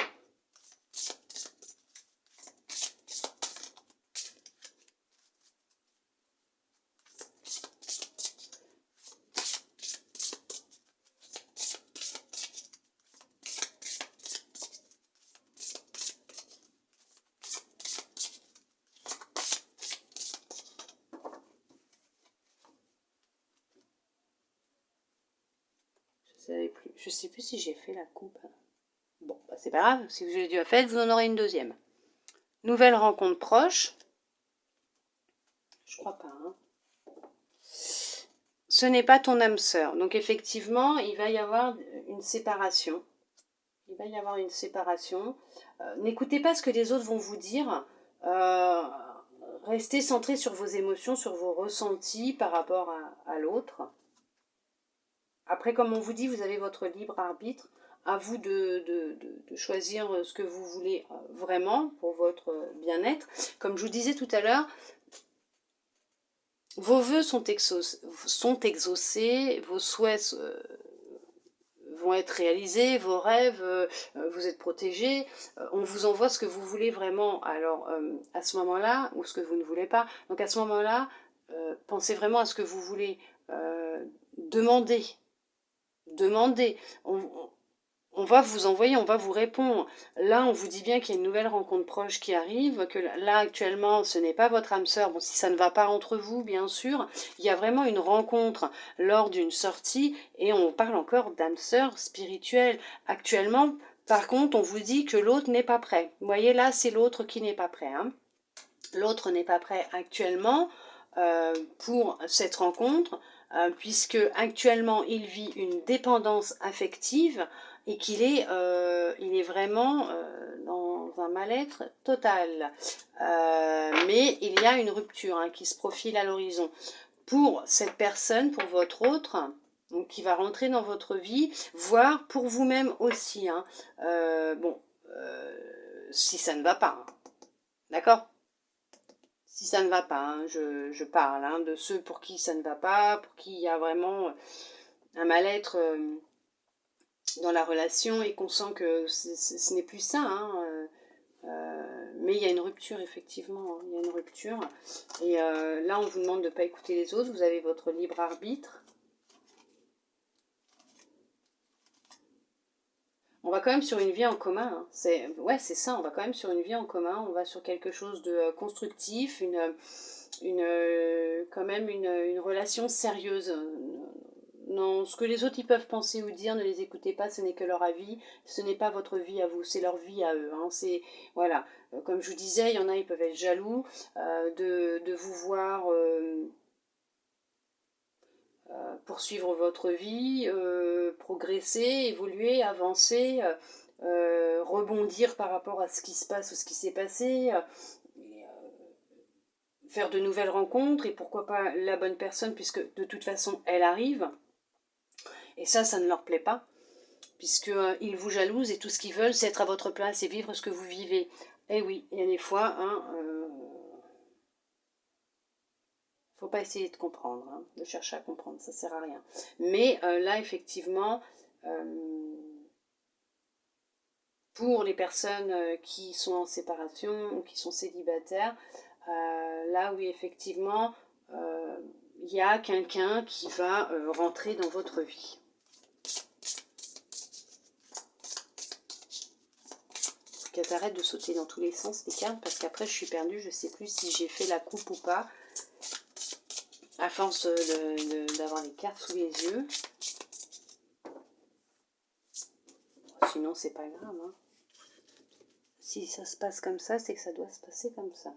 Je sais plus si j'ai fait la coupe. bah, c'est pas grave, si vous avez déjà fait, vous en aurez une deuxième. Nouvelle rencontre proche. Je crois pas, hein. Ce n'est pas ton âme sœur. Donc effectivement, il va y avoir une séparation. Il va y avoir une séparation. N'écoutez pas ce que les autres vont vous dire. Restez centré sur vos émotions, sur vos ressentis par rapport à l'autre. Après, comme on vous dit, vous avez votre libre arbitre. À vous de choisir ce que vous voulez vraiment pour votre bien-être. Comme je vous disais tout à l'heure, vos vœux sont exaucés, vos souhaits vont être réalisés, vos rêves, vous êtes protégés, on vous envoie ce que vous voulez vraiment. Alors, à ce moment-là, ou ce que vous ne voulez pas, donc à ce moment-là, pensez vraiment à ce que vous voulez. Demandez. On va vous envoyer, on va vous répondre. Là, on vous dit bien qu'il y a une nouvelle rencontre proche qui arrive, que là, actuellement, ce n'est pas votre âme sœur. Bon, si ça ne va pas entre vous, bien sûr, il y a vraiment une rencontre lors d'une sortie, et on parle encore d'âme sœur spirituelle. Actuellement, par contre, on vous dit que l'autre n'est pas prêt. Vous voyez, là, c'est l'autre qui n'est pas prêt, hein. L'autre n'est pas prêt actuellement pour cette rencontre, puisque actuellement, il vit une dépendance affective, et qu'il est, il est vraiment dans un mal-être total. Mais il y a une rupture hein, qui se profile à l'horizon. Pour cette personne, pour votre autre, donc, qui va rentrer dans votre vie, voire pour vous-même aussi. Hein. Bon, si ça ne va pas. Hein. D'accord ? Si ça ne va pas, hein, je parle hein, de ceux pour qui ça ne va pas, pour qui il y a vraiment un mal-être dans la relation et qu'on sent que ce n'est plus ça. Hein, mais il y a une rupture, effectivement. Hein, il y a une rupture. Et là, on vous demande de ne pas écouter les autres. Vous avez votre libre arbitre. On va quand même sur une vie en commun. Hein. Ouais, c'est ça. On va quand même sur une vie en commun. On va sur quelque chose de constructif, quand même une relation sérieuse. Non, ce que les autres ils peuvent penser ou dire, ne les écoutez pas, ce n'est que leur avis, ce n'est pas votre vie à vous, c'est leur vie à eux. Hein. C'est voilà, comme je vous disais, il y en a ils peuvent être jaloux de vous voir poursuivre votre vie, progresser, évoluer, avancer, rebondir par rapport à ce qui se passe ou ce qui s'est passé. Faire de nouvelles rencontres et pourquoi pas la bonne personne puisque de toute façon elle arrive. Et ça ne leur plaît pas, puisqu'ils vous jalousent et tout ce qu'ils veulent, c'est être à votre place et vivre ce que vous vivez. Et oui, il y a des fois, hein, faut pas essayer de comprendre, hein, de chercher à comprendre, ça sert à rien. Mais là, effectivement, pour les personnes qui sont en séparation ou qui sont célibataires, là oui, effectivement, il y a quelqu'un qui va rentrer dans votre vie. Qu'elles arrêtent de sauter dans tous les sens les cartes parce qu'après je suis perdue, je ne sais plus si j'ai fait la coupe ou pas à force d'avoir les cartes sous les yeux. Sinon c'est pas grave. Hein. Si ça se passe comme ça, c'est que ça doit se passer comme ça.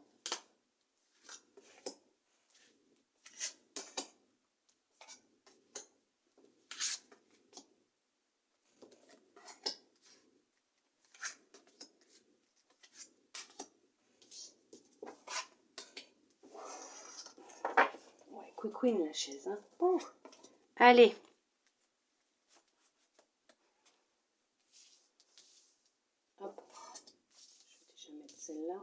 Queen la chaise. Hein. Oh. Allez. Hop. Je vais déjà mettre celle-là.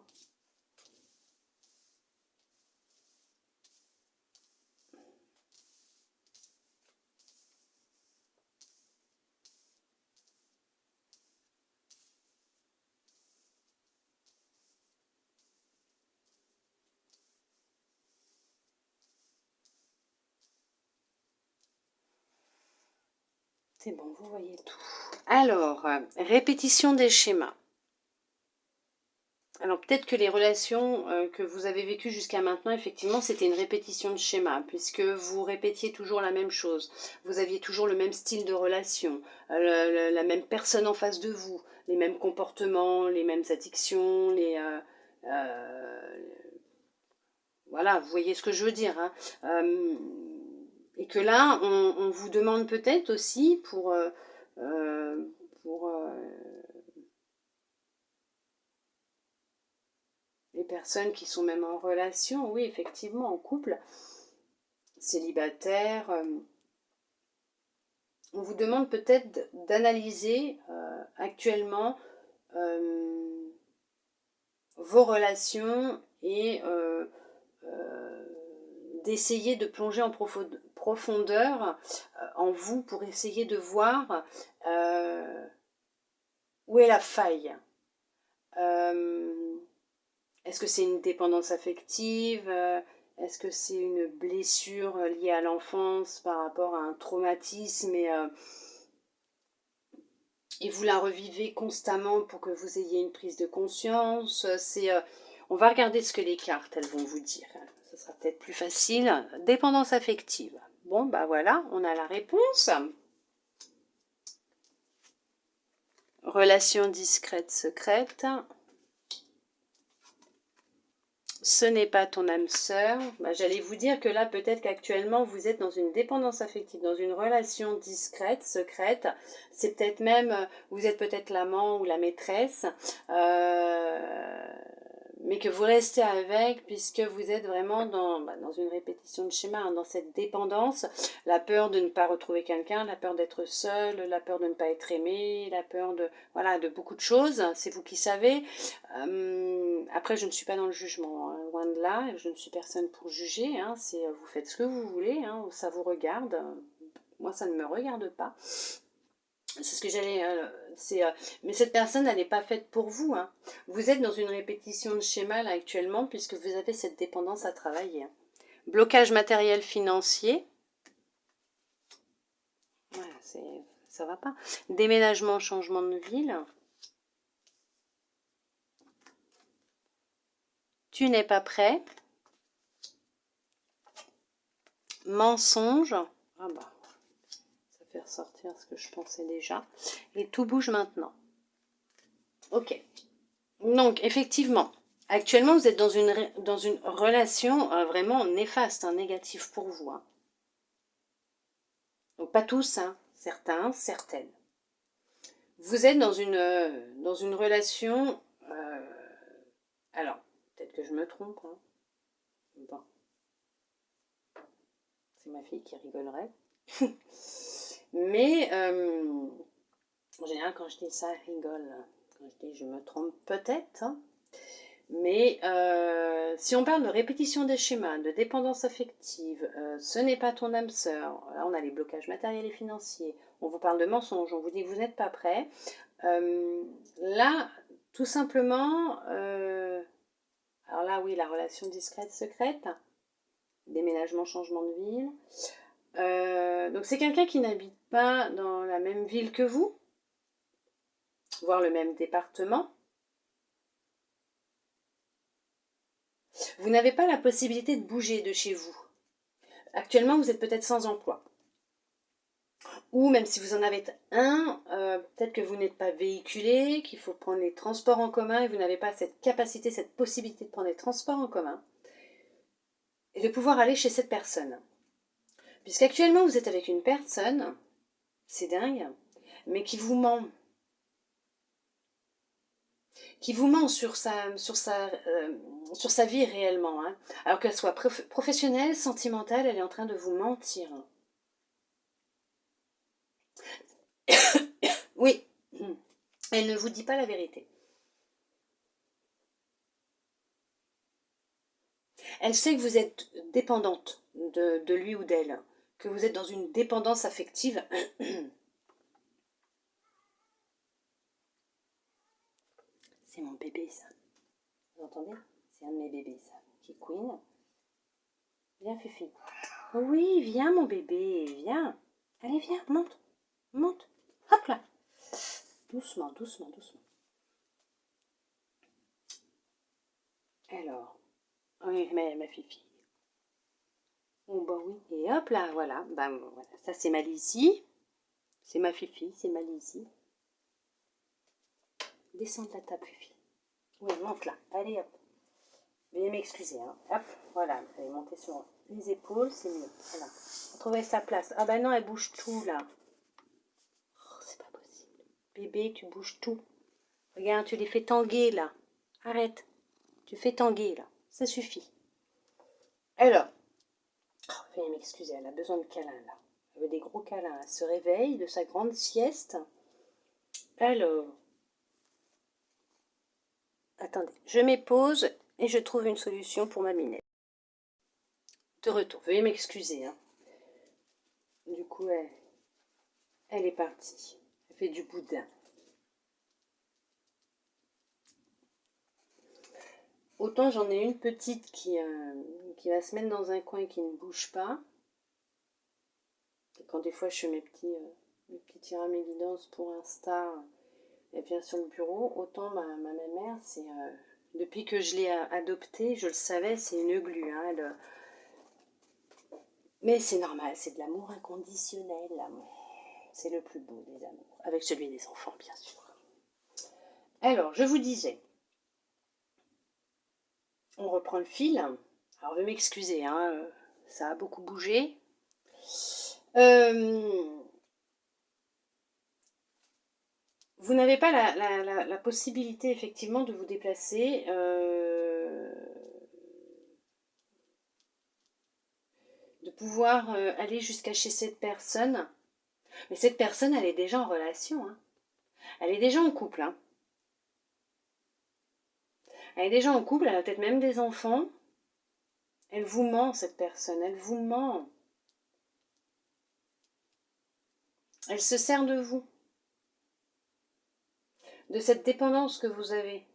C'est bon, vous voyez tout. Alors, répétition des schémas. Alors peut-être que les relations que vous avez vécues jusqu'à maintenant, effectivement, c'était une répétition de schéma, puisque vous répétiez toujours la même chose. Vous aviez toujours le même style de relation, la même personne en face de vous, les mêmes comportements, les mêmes addictions, voilà, vous voyez ce que je veux dire, hein. Et que là, on vous demande peut-être aussi pour les personnes qui sont même en relation, oui, effectivement, en couple, célibataire, on vous demande peut-être d'analyser actuellement vos relations et d'essayer de plonger en profondeur en vous pour essayer de voir où est la faille. Est-ce que c'est une dépendance affective? Est-ce que c'est une blessure liée à l'enfance par rapport à un traumatisme et vous la revivez constamment pour que vous ayez une prise de conscience? On va regarder ce que les cartes elles vont vous dire. Ce sera peut-être plus facile. Dépendance affective. Bon, bah voilà, on a la réponse. Relation discrète, secrète. Ce n'est pas ton âme sœur. Bah, j'allais vous dire que là, peut-être qu'actuellement, vous êtes dans une dépendance affective, dans une relation discrète, secrète. C'est peut-être même, vous êtes peut-être l'amant ou la maîtresse, mais que vous restez avec puisque vous êtes vraiment dans une répétition de schéma, hein, dans cette dépendance. La peur de ne pas retrouver quelqu'un, la peur d'être seul, la peur de ne pas être aimé, la peur voilà, de beaucoup de choses. C'est vous qui savez. Après, je ne suis pas dans le jugement, hein, loin de là, je ne suis personne pour juger, hein, vous faites ce que vous voulez, hein, ça vous regarde, moi ça ne me regarde pas. C'est ce que j'allais... mais cette personne, elle n'est pas faite pour vous, hein. Vous êtes dans une répétition de schéma là actuellement puisque vous avez cette dépendance à travailler. Blocage matériel financier. Voilà, ça va pas. Déménagement, changement de ville. Tu n'es pas prêt. Mensonge. Ah bah, ça fait ressortir ce que je pensais déjà. Et tout bouge maintenant. Ok. Donc, effectivement, actuellement, vous êtes dans une relation vraiment néfaste, hein, négative pour vous. Hein. Donc, pas tous, hein, certains, certaines. Vous êtes dans une relation... alors, peut-être que je me trompe. Hein. Bon. C'est ma fille qui rigolerait. Mais, en général, quand je dis ça, elle rigole. Quand je dis je me trompe peut-être. Hein. Mais si on parle de répétition des schémas, de dépendance affective, ce n'est pas ton âme sœur. Là, on a les blocages matériels et financiers. On vous parle de mensonges. On vous dit que vous n'êtes pas prêt. Là, tout simplement, alors là, oui, la relation discrète, secrète, déménagement, changement de ville. Donc, c'est quelqu'un qui n'habite pas dans la même ville que vous, voire le même département. Vous n'avez pas la possibilité de bouger de chez vous. Actuellement, vous êtes peut-être sans emploi. Ou même si vous en avez un, peut-être que vous n'êtes pas véhiculé, qu'il faut prendre les transports en commun et vous n'avez pas cette capacité, cette possibilité de prendre les transports en commun et de pouvoir aller chez cette personne. Puisqu'actuellement, vous êtes avec une personne, c'est dingue, mais qui vous ment. Qui vous ment sur sa vie réellement. Hein. Alors qu'elle soit professionnelle, sentimentale, elle est en train de vous mentir. Oui, elle ne vous dit pas la vérité. Elle sait que vous êtes dépendante de lui ou d'elle, que vous êtes dans une dépendance affective. C'est mon bébé, ça. Vous entendez? C'est un de mes bébés, ça. Qui queen. Viens, Fifi. Oui, viens, mon bébé, viens. Allez, viens, monte. Monte. Hop là. Doucement, doucement, doucement. Alors. Oui, mais ma Fifi. Oh, bah oui. Et hop là, voilà. Bah, voilà. Ça, c'est ma Lizzie. C'est ma Fifi, c'est ma Lizzie. Descends de la table, Fifi. Oui, monte là. Allez, hop. Veuillez m'excuser, hein. Hop, voilà. Vous allez monter sur les épaules, c'est mieux. Voilà. Trouver sa place. Ah bah non, elle bouge tout, là. Oh, c'est pas possible. Bébé, tu bouges tout. Regarde, tu les fais tanguer, là. Arrête. Tu fais tanguer, là. Ça suffit. Alors, veuillez m'excuser, elle a besoin de câlins, là. Elle veut des gros câlins. Elle se réveille de sa grande sieste. Alors, attendez, je m'épose et je trouve une solution pour ma minette. De retour, veuillez m'excuser. Hein. Du coup, elle est partie. Elle fait du boudin. Autant j'en ai une petite qui va se mettre dans un coin et qui ne bouge pas. Et quand des fois je fais mes petits tiramélidances pour Insta, elle vient sur le bureau. Autant ma mère, c'est depuis que je l'ai adoptée, je le savais, c'est une glu. Hein, mais c'est normal, c'est de l'amour inconditionnel. C'est le plus beau des amours, avec celui des enfants, bien sûr. Alors, je vous disais, on reprend le fil. Alors, veuillez m'excuser, hein, ça a beaucoup bougé. Vous n'avez pas la possibilité, effectivement, de vous déplacer. De pouvoir aller jusqu'à chez cette personne. Mais cette personne, elle est déjà en relation. Hein. Elle est déjà en couple. Hein. Elle est déjà en couple, elle a peut-être même des enfants. Elle vous ment, cette personne, elle vous ment. Elle se sert de vous. De cette dépendance que vous avez.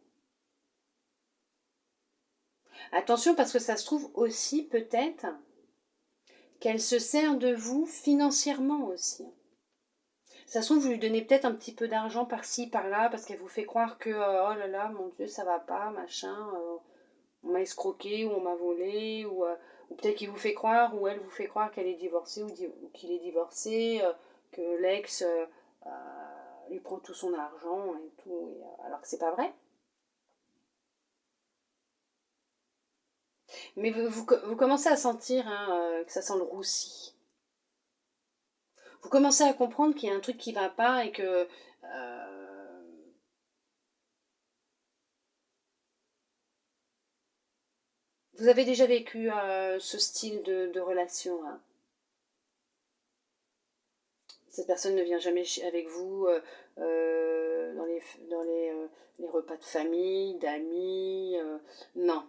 Attention, parce que ça se trouve aussi, peut-être, qu'elle se sert de vous financièrement aussi. Ça se trouve, vous lui donnez peut-être un petit peu d'argent par-ci, par-là, parce qu'elle vous fait croire que, oh là là, mon Dieu, ça va pas, machin, on m'a escroqué, ou on m'a volé, ou peut-être qu'il vous fait croire, ou elle vous fait croire qu'elle est divorcée, ou qu'il est divorcé, que l'ex lui prend tout son argent, et tout, alors que c'est pas vrai. Mais vous commencez à sentir hein, que ça sent le roussi. Vous commencez à comprendre qu'il y a un truc qui ne va pas et que vous avez déjà vécu ce style de relation. Hein. Cette personne ne vient jamais avec vous les repas de famille, d'amis. Non,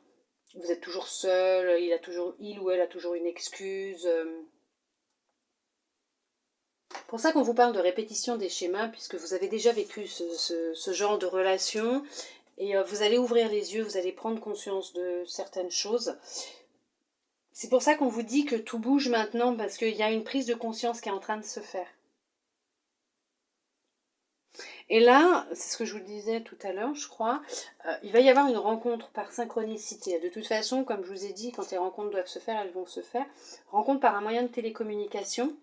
vous êtes toujours seul. Il ou elle a toujours une excuse. Pour ça qu'on vous parle de répétition des schémas, puisque vous avez déjà vécu ce genre de relation, et vous allez ouvrir les yeux, vous allez prendre conscience de certaines choses. C'est pour ça qu'on vous dit que tout bouge maintenant, parce qu'il y a une prise de conscience qui est en train de se faire. Et là, c'est ce que je vous disais tout à l'heure, je crois, il va y avoir une rencontre par synchronicité. De toute façon, comme je vous ai dit, quand les rencontres doivent se faire, elles vont se faire. Rencontre par un moyen de télécommunication.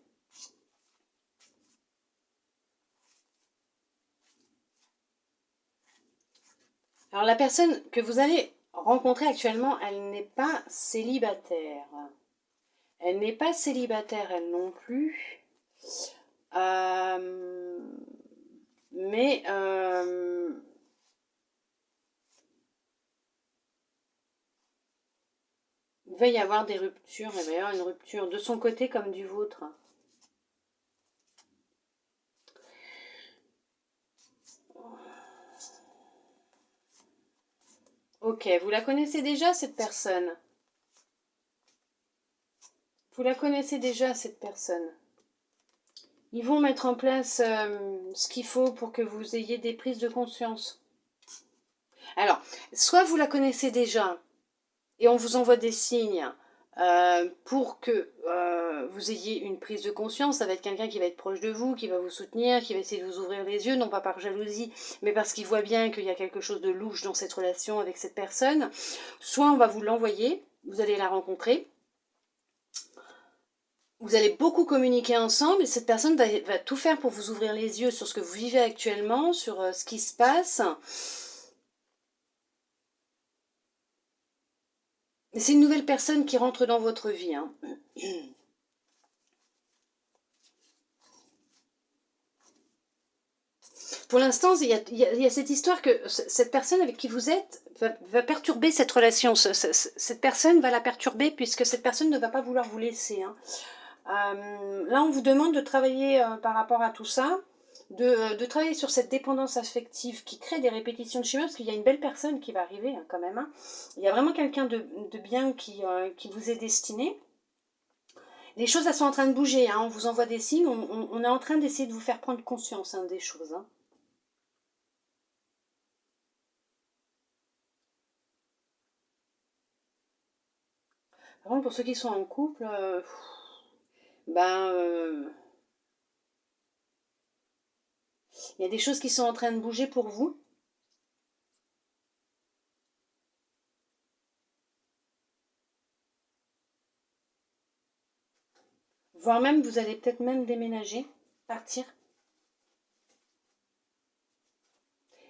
Alors la personne que vous allez rencontrer actuellement, elle n'est pas célibataire. Elle n'est pas célibataire, elle non plus. Mais il va y avoir des ruptures, il va y avoir une rupture de son côté comme du vôtre. Ok, vous la connaissez déjà cette personne? Vous la connaissez déjà cette personne? Ils vont mettre en place ce qu'il faut pour que vous ayez des prises de conscience. Alors, soit vous la connaissez déjà et on vous envoie des signes pour que vous ayez une prise de conscience. Ça va être quelqu'un qui va être proche de vous, qui va vous soutenir, qui va essayer de vous ouvrir les yeux, non pas par jalousie, mais parce qu'il voit bien qu'il y a quelque chose de louche dans cette relation avec cette personne. Soit on va vous l'envoyer, vous allez la rencontrer. Vous allez beaucoup communiquer ensemble et cette personne va tout faire pour vous ouvrir les yeux sur ce que vous vivez actuellement, sur ce qui se passe. Et c'est une nouvelle personne qui rentre dans votre vie. Hein. Pour l'instant, il y a cette histoire que cette personne avec qui vous êtes va perturber cette relation. Cette personne va la perturber puisque cette personne ne va pas vouloir vous laisser. Hein. Là, on vous demande de travailler par rapport à tout ça, de travailler sur cette dépendance affective qui crée des répétitions de schémas, parce qu'il y a une belle personne qui va arriver hein, quand même. Hein. Il y a vraiment quelqu'un de bien qui vous est destiné. Les choses, elles sont en train de bouger. Hein. On vous envoie des signes. On est en train d'essayer de vous faire prendre conscience hein, des choses. Hein. Par contre, pour ceux qui sont en couple, ben, il y a des choses qui sont en train de bouger pour vous. Voire même, vous allez peut-être même déménager, partir.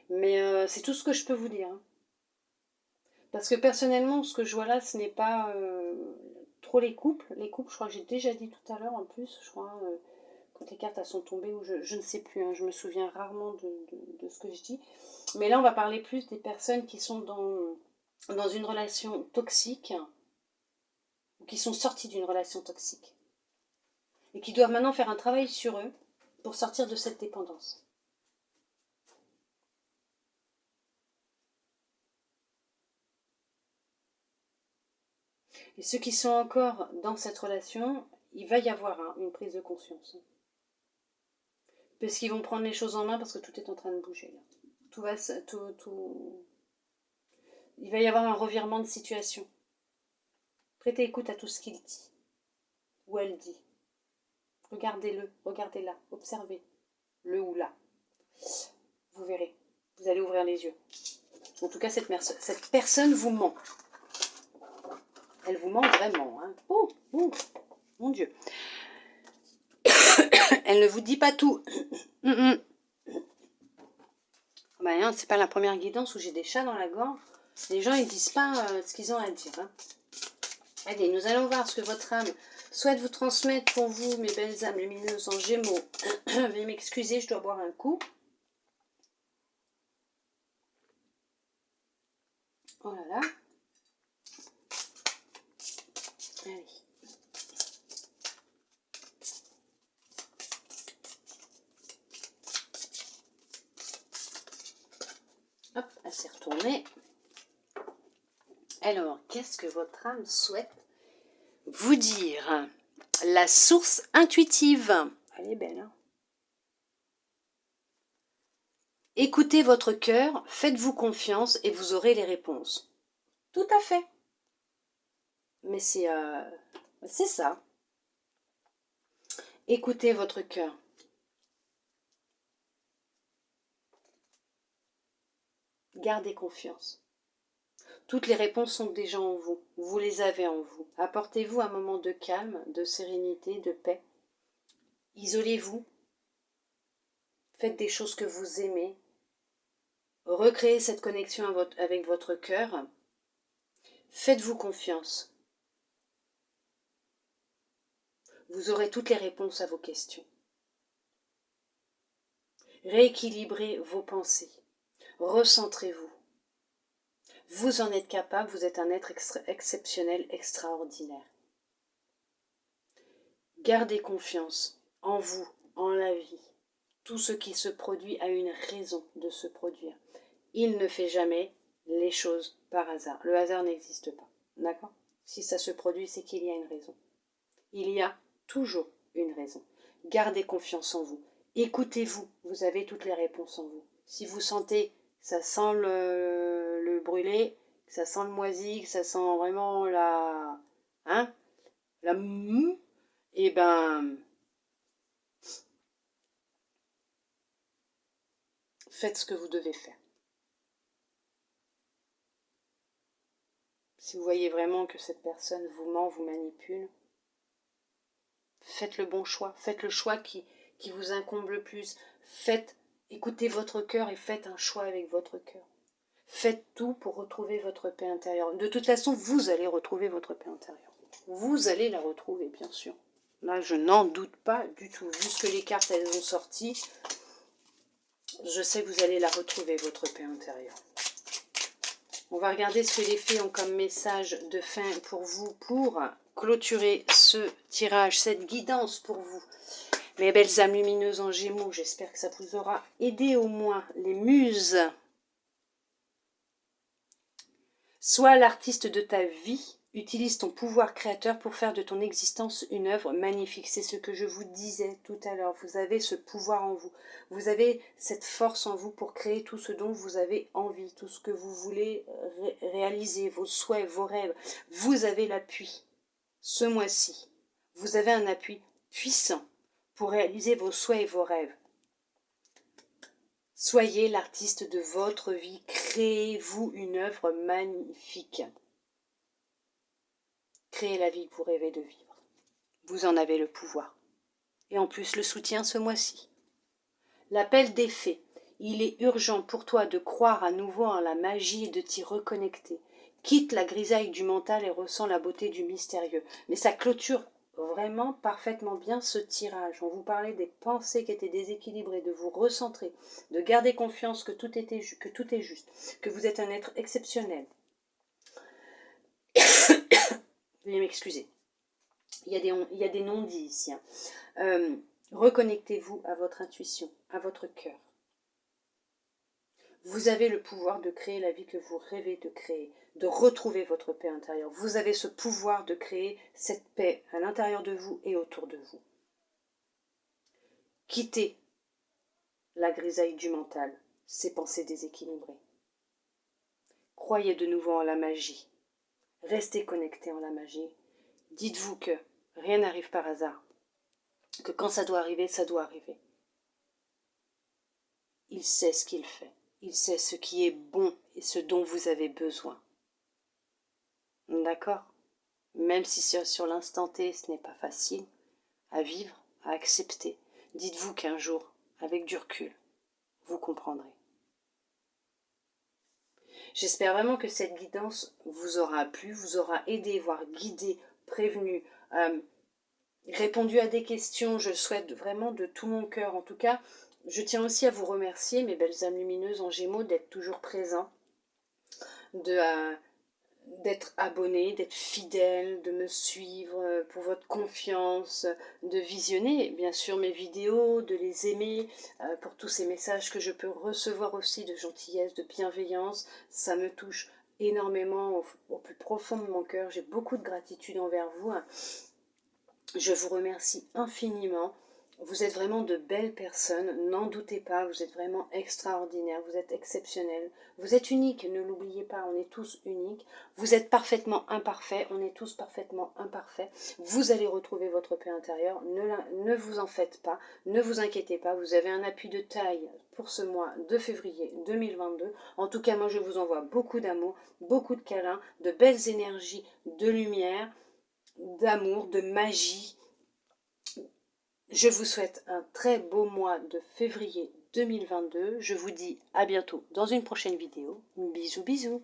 Mais c'est tout ce que je peux vous dire. Hein. Parce que personnellement, ce que je vois là, ce n'est pas trop les couples. Les couples, je crois que j'ai déjà dit tout à l'heure en plus, je crois, quand les cartes elles sont tombées, ou je ne sais plus, hein, je me souviens rarement de ce que je dis. Mais là, on va parler plus des personnes qui sont dans une relation toxique, ou qui sont sorties d'une relation toxique. Et qui doivent maintenant faire un travail sur eux pour sortir de cette dépendance. Et ceux qui sont encore dans cette relation, il va y avoir hein, une prise de conscience. Parce qu'ils vont prendre les choses en main parce que tout est en train de bouger. Là. Tout va, tout... Il va y avoir un revirement de situation. Prêtez écoute à tout ce qu'il dit ou elle dit. Regardez-le, regardez-la, observez-le ou là. Vous verrez, vous allez ouvrir les yeux. En tout cas, cette personne vous ment. Elle vous ment vraiment. Hein. Oh, mon Dieu. Elle ne vous dit pas tout. Ben, hein, c'est pas la première guidance où j'ai des chats dans la gorge. Les gens, ils disent pas ce qu'ils ont à dire. Hein. Allez, nous allons voir ce que votre âme souhaite vous transmettre pour vous, mes belles âmes lumineuses en Gémeaux. Veuillez m'excuser, je dois boire un coup. Oh là là. Allez. Hop, elle s'est retournée. Alors, qu'est-ce que votre âme souhaite vous dire? La source intuitive. Elle est belle, hein? Écoutez votre cœur, faites-vous confiance et vous aurez les réponses. Tout à fait. Mais c'est ça. Écoutez votre cœur. Gardez confiance. Toutes les réponses sont déjà en vous. Vous les avez en vous. Apportez-vous un moment de calme, de sérénité, de paix. Isolez-vous. Faites des choses que vous aimez. Recréez cette connexion avec votre cœur. Faites-vous confiance. Vous aurez toutes les réponses à vos questions. Rééquilibrez vos pensées. Recentrez-vous. Vous en êtes capable, vous êtes un être exceptionnel, extraordinaire. Gardez confiance en vous, en la vie. Tout ce qui se produit a une raison de se produire. Il ne fait jamais les choses par hasard. Le hasard n'existe pas. D'accord? Si ça se produit, c'est qu'il y a une raison. Il y a toujours une raison. Gardez confiance en vous. Écoutez-vous. Vous avez toutes les réponses en vous. Si vous sentez que ça sent le brûlé, que ça sent le moisi, que ça sent vraiment la... Hein? La mou, eh ben... Faites ce que vous devez faire. Si vous voyez vraiment que cette personne vous ment, vous manipule, Faites le bon choix. Faites le choix qui vous incombe le plus. Écoutez votre cœur et faites un choix avec votre cœur. Faites tout pour retrouver votre paix intérieure. De toute façon, vous allez retrouver votre paix intérieure. Vous allez la retrouver, bien sûr. Là, je n'en doute pas du tout. Vu ce que les cartes, elles ont sorti, je sais que vous allez la retrouver, votre paix intérieure. On va regarder ce que les fées ont comme message de fin pour vous, pour clôturer ce tirage, cette guidance pour vous. Mes belles âmes lumineuses en Gémeaux, j'espère que ça vous aura aidé au moins. Les muses. Sois l'artiste de ta vie. Utilise ton pouvoir créateur pour faire de ton existence une œuvre magnifique. C'est ce que je vous disais tout à l'heure. Vous avez ce pouvoir en vous. Vous avez cette force en vous pour créer tout ce dont vous avez envie, tout ce que vous voulez réaliser, vos souhaits, vos rêves. Vous avez l'appui. Ce mois-ci, vous avez un appui puissant pour réaliser vos souhaits et vos rêves. Soyez l'artiste de votre vie. Créez-vous une œuvre magnifique. Créez la vie que vous rêvez de vivre. Vous en avez le pouvoir. Et en plus, le soutien ce mois-ci. L'appel des fées. Il est urgent pour toi de croire à nouveau en la magie et de t'y reconnecter. Quitte la grisaille du mental et ressens la beauté du mystérieux. Mais ça clôture vraiment parfaitement bien ce tirage. On vous parlait des pensées qui étaient déséquilibrées, de vous recentrer, de garder confiance que tout est juste, que vous êtes un être exceptionnel. Veuillez m'excuser. Il y a des non-dits ici. Reconnectez-vous à votre intuition, à votre cœur. Vous avez le pouvoir de créer la vie que vous rêvez de créer, de retrouver votre paix intérieure. Vous avez ce pouvoir de créer cette paix à l'intérieur de vous et autour de vous. Quittez la grisaille du mental, ces pensées déséquilibrées. Croyez de nouveau en la magie. Restez connecté en la magie. Dites-vous que rien n'arrive par hasard. Que quand ça doit arriver, ça doit arriver. Il sait ce qu'il fait. Il sait ce qui est bon et ce dont vous avez besoin. D'accord? Même si sur l'instant T, ce n'est pas facile à vivre, à accepter, dites-vous qu'un jour, avec du recul, vous comprendrez. J'espère vraiment que cette guidance vous aura plu, vous aura aidé, voire guidé, prévenu, répondu à des questions. Je le souhaite vraiment de tout mon cœur. En tout cas, je tiens aussi à vous remercier, mes belles âmes lumineuses en Gémeaux, d'être toujours présents, d'être abonné, d'être fidèle, de me suivre, pour votre confiance, de visionner bien sûr mes vidéos, de les aimer, pour tous ces messages que je peux recevoir aussi de gentillesse, de bienveillance. Ça me touche énormément au plus profond de mon cœur. J'ai beaucoup de gratitude envers vous. Je vous remercie infiniment. Vous êtes vraiment de belles personnes, n'en doutez pas, vous êtes vraiment extraordinaires, vous êtes exceptionnels, vous êtes uniques, ne l'oubliez pas, on est tous uniques, vous êtes parfaitement imparfaits, on est tous parfaitement imparfaits, vous allez retrouver votre paix intérieure, ne vous en faites pas, ne vous inquiétez pas, vous avez un appui de taille pour ce mois de février 2022, en tout cas moi je vous envoie beaucoup d'amour, beaucoup de câlins, de belles énergies, de lumière, d'amour, de magie. Je vous souhaite un très beau mois de février 2022. Je vous dis à bientôt dans une prochaine vidéo. Bisous bisous.